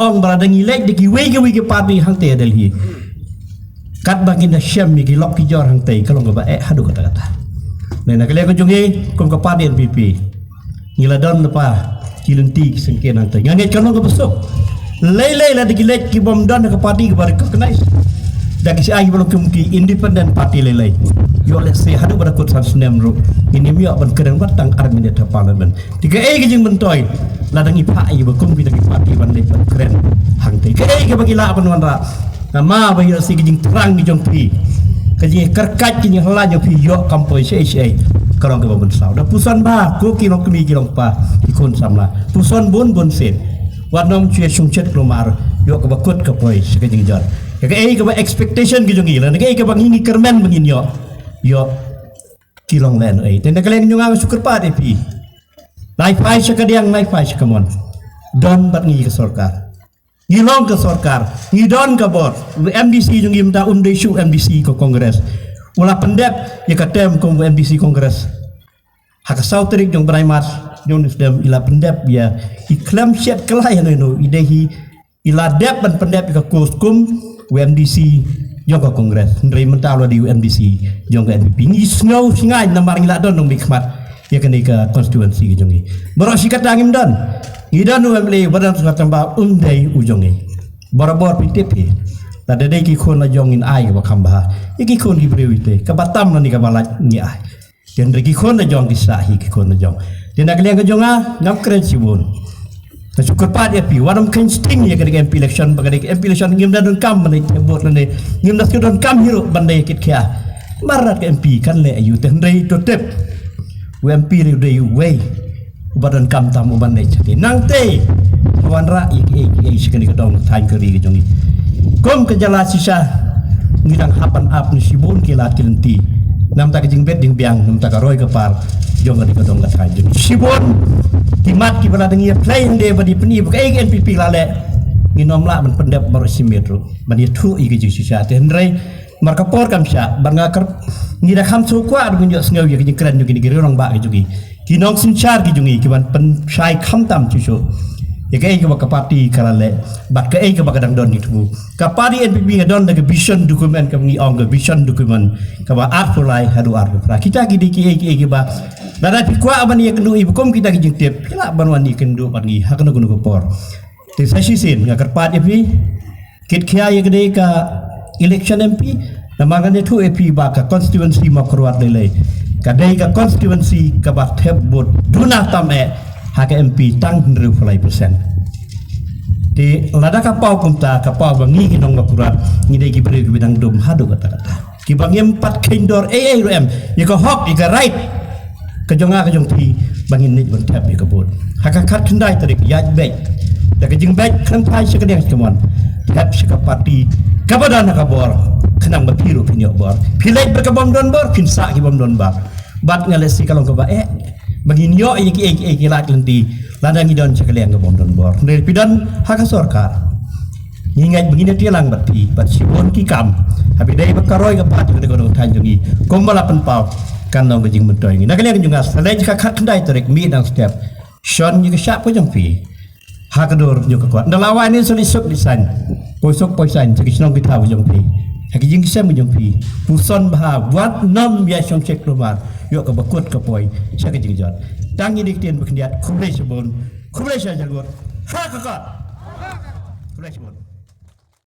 ong berada ngilek di wege parti hang te Delhi kat baginda syam mi lok ki jor hang te kalau ngaba hadu kata-kata nena kalian kunjungi kum ke parti NPP ngiladon lepa kilenti sengken hang te nganget kalau ngaba besok lele la di gilek ki bom don ke parti ke bar kenais dagi si ai belum ki independent parti lele yo le se hadu pada kut sans nemro ini mi ban keren batang armin eta parliament tiga ke jing bentoy ladang ipa ai bakum bi dagi parti ban le keren hang te ke bagi la ban wanra nama ba yo si jing terang di jong pi ke jing kerkat jing hala jo pi yo kampoi se karong ke ban sau da pusan ba ko ki long kemi ki long pa ikon samla pusan bon sen wanom chue sung chet klomar yo ke bakut ke poi se jing jar ke expectation ki jong ila ke bang hingi kermen bangin yo kilong len tenda kalian nyunga syukur pa depi naik pai sekadiang naik pai sekamon don bat ngi ke sorkar ngilong ke sorkar ngidon ke bor MDC jung imta undesu MDC ke kongres ula pendep ya katem kom MDC kongres hak sauterik jung braimas jung dem ila pendep ya iklam siat kelayan no idehi ila dep ban pendep ke kuskum UMDC jong ke kongres ndrei mentalo di UMDC jong ke NPP ni snow singai namar ngila don dong bikmat ya kene ke konstituensi jongi borok sikat angim don idan UMLE badan surat tambah undai ujongi borobor PTP tade dei ki khon la jongin ai ba khamba iki khon ki brewite ka batam ni ka balaj ni ai yen ki khon la jong ki sahi ki khon la jong den ak leng jonga ngam kren sibun syukur pada pi waram kan sting ya ke MP election bagai MP election ngim dan kam mane bot lene ngim das don kam hiro bandai kit kya marat ke MP kan le ayu teh ndai to tep MP re dei we badan kam tamu bandai chati nang te wan ra ik sekali kedong tain keri ke jongi kom ke jala sisa ngidang hapan ap ni sibun kilat kilenti nam tak jing bet ding biang nam tak roy ke par jong ke kedong ka tain jongi sibun timat ki bala dengi play de badi peni bukai NPP lale nginom la ban pendap bar simetro bani thu i ge sisa te ndrai marka por kam sya banga ker ngira kham chu kwa ar gunjo sngew ye ki kren ju ki rong ba ki jugi ki nong sin char ki jungi ki ban pen sai kham tam chu chu ye ke ke ka parti kalale bat ke ke bakadang don ni tu ka parti NPP ngadon de vision dokumen ka ngi ong vision dokumen ka ba art fulai hadu art pra kita ki di ki ba dada pikwa aban ye kendu ibu kom kita ki jing tep kila ban wani kendu ban ngi hakna gunu ko por te sasi sin ngakar parti pi kit khia ye gede ka election MP namangane thu EP ba ka constituency ma korwat le ka dei ka constituency ka ba thep bot duna tame hak MP tang 100% di lada ka pau kumta ka pau bangi ki nong makurat ni dei ki bre ki bidang dum hadu kata-kata ki bangem pat kendor ARM ye ka hok ye ka right kejonga kejong pi bangin nit bon tap ye ka bot hak kat kendai tarik yaj bek da ke jing bek kan pai sekadeng kemon tap seka parti ka badan ka bor kenang bapiru pinyo bor pilek berkebom don bor kinsa ki bom don bar bat ngalesi kalong ka ba bagin yo ki lat lenti ladang idon sekalian ke bom don bor dari pidan hak sorkar ngingat begini tilang bati bat sibon ki kam habi dai bakaroy ka pat ke godong tanjungi kombala penpau kan dong gejing mentoy ngi nakalian juga selai ka khat kendai tarik mi dang step shon ni ka syak po jong pi hakador juga kuat ndalawa ni solisuk design poisok poisan cek sinong kita jong pi haki jing kisah jong pi puson bah buat nom ya song cek lumar yo ka bakut ka poi syak jing jot tangi dikten bekendiat kumlai sebon kumlai saja got ha ka kumlai sebon